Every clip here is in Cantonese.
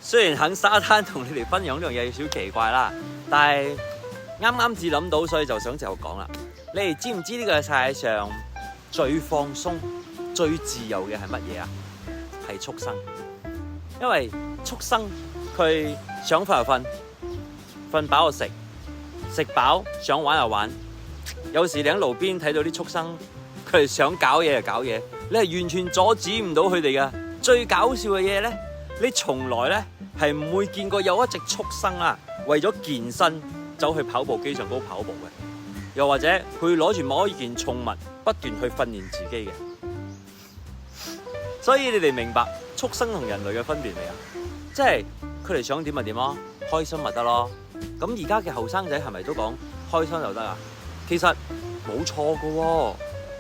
雖然喺沙灘同你哋分享呢樣嘢有少少奇怪啦，但係啱至諗到，所以就想就講啦。你哋知唔知呢個世界上最放鬆、最自由嘅係乜嘢啊？係畜生。因為畜生佢想瞓就瞓，瞓飽就食，食飽想玩就玩。有時你喺路邊睇到啲畜生，佢哋想搞嘢就搞嘢，你係完全阻止唔到佢哋㗎。最搞笑嘅嘢咧，你從來咧係唔會見過有一隻畜生啊，為咗健身走去跑步機上高跑步嘅，又或者佢攞住某一件寵物不斷去訓練自己嘅。所以你哋明白畜生同人類嘅分別未啊？即係佢哋想點就點咯，開心咪得咯。咁而家嘅後生仔係咪都講開心就得啊？其實冇錯㗎喎，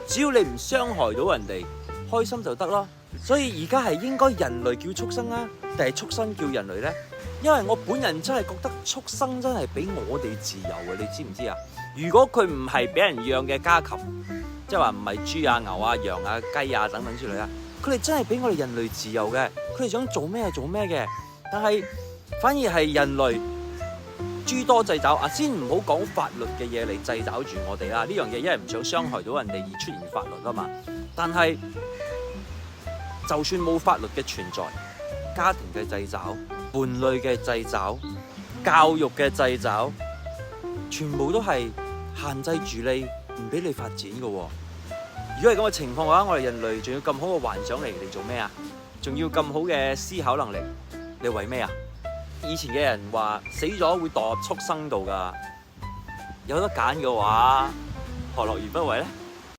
只要你唔傷害到人哋，開心就得咯。所以而家係應該人類叫畜生啊，定係畜生叫人類呢？因為我本人真係覺得畜生真係比我哋自由嘅，你知唔知啊？如果佢唔係俾人養嘅家禽，即係話唔係豬啊、牛啊、羊啊、雞啊等等之類啊，佢哋真係比我哋人類自由嘅，佢哋想做咩就做咩嘅。但係反而係人類諸多掣肘啊，先唔好講法律嘅嘢嚟掣肘住我哋啦。呢樣嘢因為唔想傷害到人哋而出現法律啊嘛。但係就算冇法律嘅存在，家庭嘅掣肘、伴侶嘅掣肘、教育嘅掣肘，全部都係限制住你，唔俾你發展嘅喎。如果係咁嘅情況嘅話，我哋人類仲要咁好嘅幻想嚟做咩啊？仲要咁好嘅思考能力，你為咩啊？以前嘅人話死咗會墮入畜生道㗎，有得揀嘅話，何樂而不為呢？